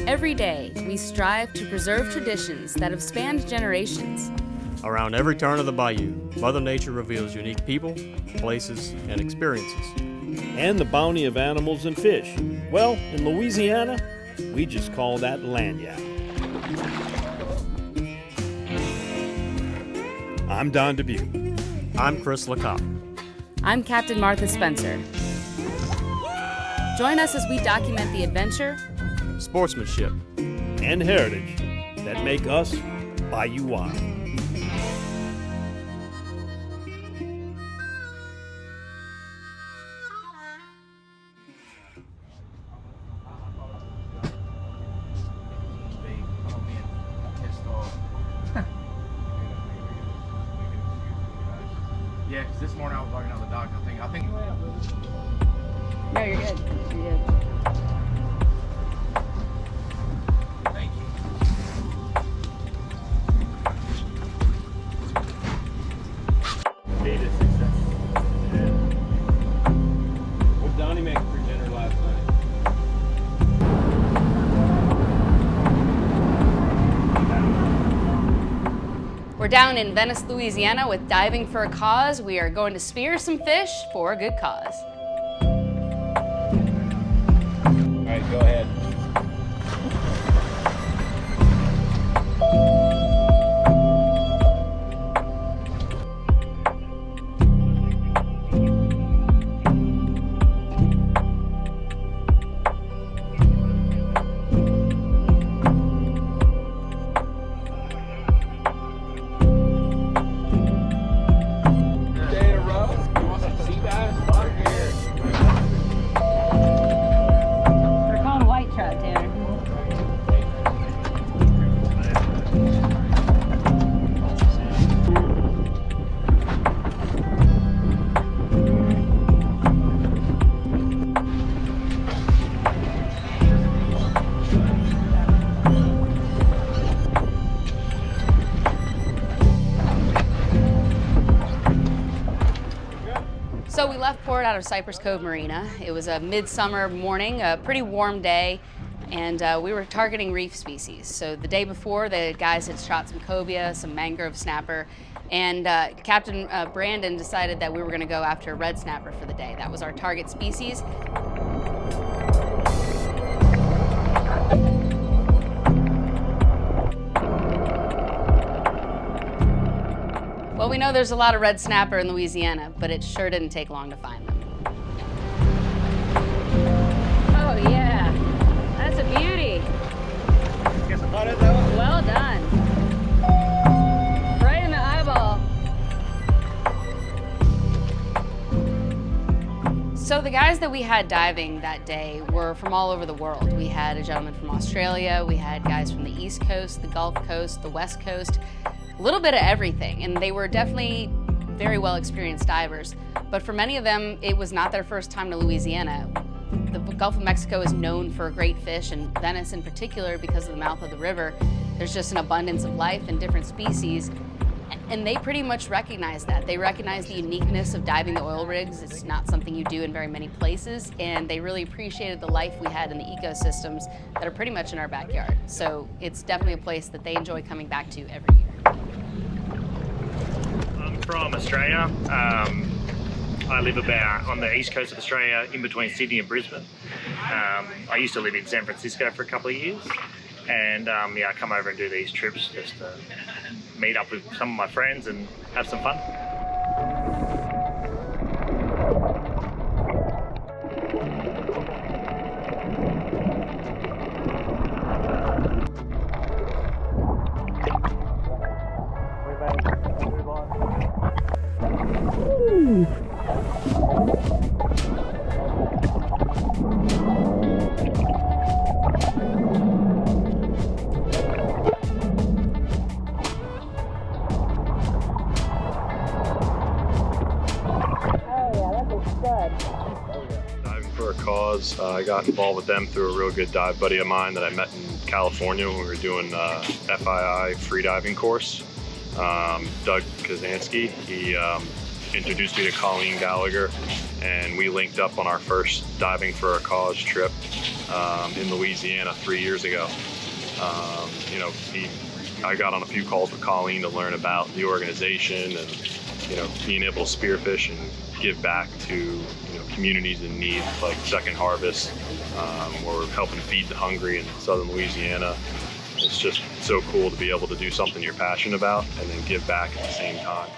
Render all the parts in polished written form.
Every day, we strive to preserve traditions that have spanned generations. Around every turn of the bayou, Mother Nature reveals unique people, places, and experiences. And the bounty of animals and fish. Well, in Louisiana, we just call that lagniappe. I'm Don Dubuque. I'm Chris LeCoq. I'm Captain Martha Spencer. Join us as we document the adventure, Sportsmanship, and heritage that make us Bayou Wild. Yeah, because this morning I was walking on the dock. I think. No, you're good. You're good. Thank you. Data success. Yeah. What Donnie make for dinner last night? We're down in Venice, Louisiana with Diving for a Cause. We are going to spear some fish for a good cause. All right, go ahead. They're calling white trout, Tanner. So we left port out of Cypress Cove Marina. It was a midsummer morning, a pretty warm day, and we were targeting reef species. So the day before, the guys had shot some cobia, some mangrove snapper, and Captain Brandon decided that we were gonna go after a red snapper for the day. That was our target species. Well, we know there's a lot of red snapper in Louisiana, but it sure didn't take long to find them. Oh yeah, that's a beauty. Get some butter though. Well done. Right in the eyeball. So the guys that we had diving that day were from all over the world. We had a gentleman from Australia, we had guys from the East Coast, the Gulf Coast, the West Coast, a little bit of everything, and they were definitely very well experienced divers. But for many of them, it was not their first time to Louisiana. The Gulf of Mexico is known for great fish, and Venice in particular, because of the mouth of the river, there's just an abundance of life and different species. And they pretty much recognize that. They recognize the uniqueness of diving the oil rigs. It's not something you do in very many places, and they really appreciated the life we had in the ecosystems that are pretty much in our backyard. So it's definitely a place that they enjoy coming back to every year. I'm from Australia. I live about on the east coast of Australia, in between Sydney and Brisbane. I used to live in San Francisco for a couple of years, and yeah, I come over and do these trips just to meet up with some of my friends and have some fun. Diving for a Cause. I got involved with them through a real good dive buddy of mine that I met in California when we were doing a FII freediving course. Doug Kazansky, he introduced me to Colleen Gallagher, and we linked up on our first Diving for a Cause trip in Louisiana 3 years ago. You know, I got on a few calls with Colleen to learn about the organization and, you know, being able to spearfish and give back to, you know, communities in need like Second Harvest. We're helping feed the hungry in southern Louisiana. It's just so cool to be able to do something you're passionate about and then give back at the same time.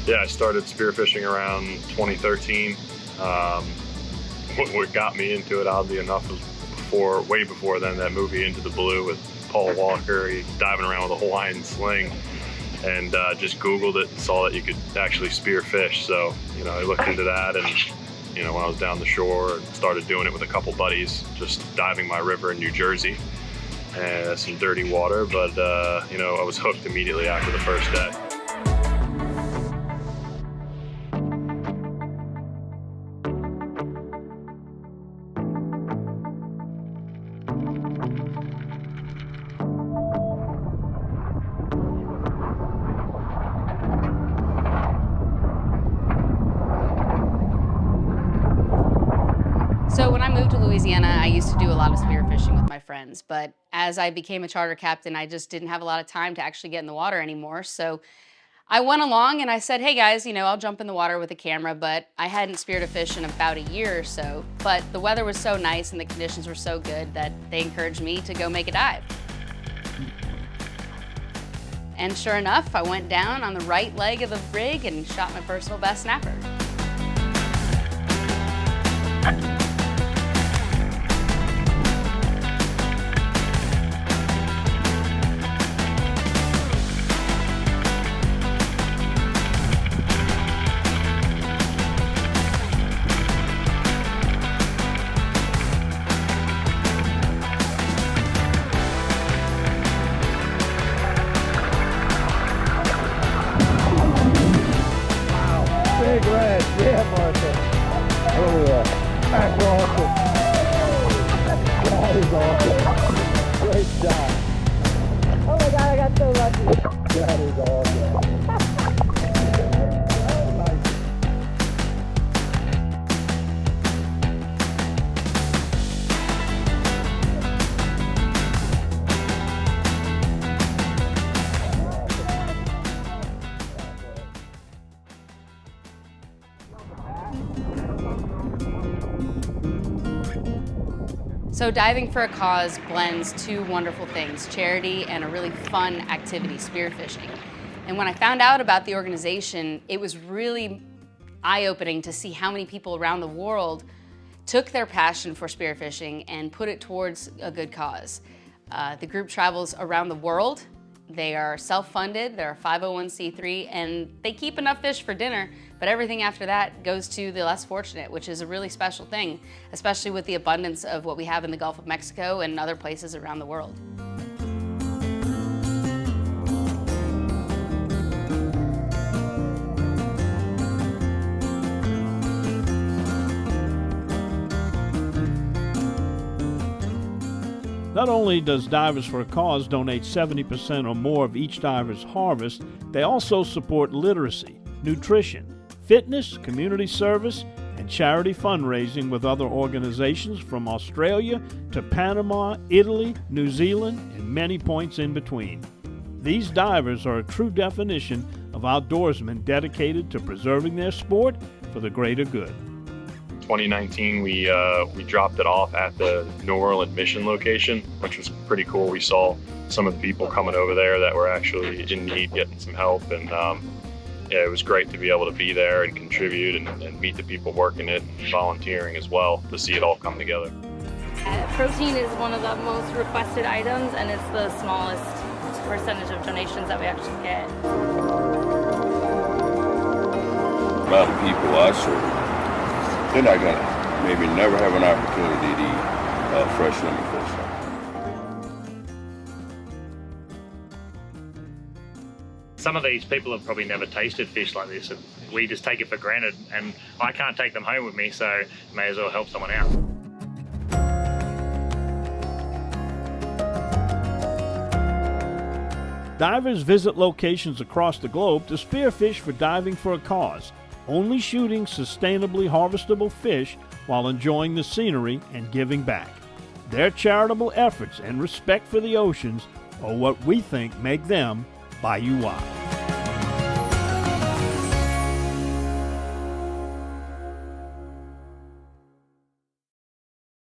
Yeah, I started spearfishing around 2013. What got me into it, oddly enough, was way before then, that movie Into the Blue with Paul Walker. He's diving around with a Hawaiian sling, and just Googled it and saw that you could actually spearfish. So, you know, I looked into that, and, you know, when I was down the shore, started doing it with a couple buddies, just diving my river in New Jersey. And some dirty water, but, you know, I was hooked immediately after the first day. So when I moved to Louisiana, I used to do a lot of spearfishing with my friends, but as I became a charter captain, I just didn't have a lot of time to actually get in the water anymore. So I went along and I said, hey guys, you know, I'll jump in the water with a camera, but I hadn't speared a fish in about a year or so. But the weather was so nice and the conditions were so good that they encouraged me to go make a dive. And sure enough, I went down on the right leg of the rig and shot my personal best snapper. Big red, yeah, Martha. Oh yeah, that's awesome. That is awesome. Great shot. Oh my God, I got so lucky. That is awesome. So Diving for a Cause blends two wonderful things, charity and a really fun activity, spearfishing. And when I found out about the organization, it was really eye-opening to see how many people around the world took their passion for spearfishing and put it towards a good cause. The group travels around the world. They are self-funded, they're a 501c3, and they keep enough fish for dinner, but everything after that goes to the less fortunate, which is a really special thing, especially with the abundance of what we have in the Gulf of Mexico and other places around the world. Not only does Divers for a Cause donate 70% or more of each diver's harvest, they also support literacy, nutrition, fitness, community service, and charity fundraising with other organizations from Australia to Panama, Italy, New Zealand, and many points in between. These divers are a true definition of outdoorsmen dedicated to preserving their sport for the greater good. 2019, we dropped it off at the New Orleans mission location, which was pretty cool. We saw some of the people coming over there that were actually in need, getting some help, and yeah, it was great to be able to be there and contribute and meet the people working it, and volunteering as well, to see it all come together. Protein is one of the most requested items, and it's the smallest percentage of donations that we actually get. A lot of people I serve, they're not gonna maybe never have an opportunity to eat fresh lemon fish. Some of these people have probably never tasted fish like this, and we just take it for granted, and I can't take them home with me, so may as well help someone out. Divers visit locations across the globe to spearfish for Diving for a Cause, only shooting sustainably harvestable fish while enjoying the scenery and giving back. Their charitable efforts and respect for the oceans are what we think make them Bayou Wild.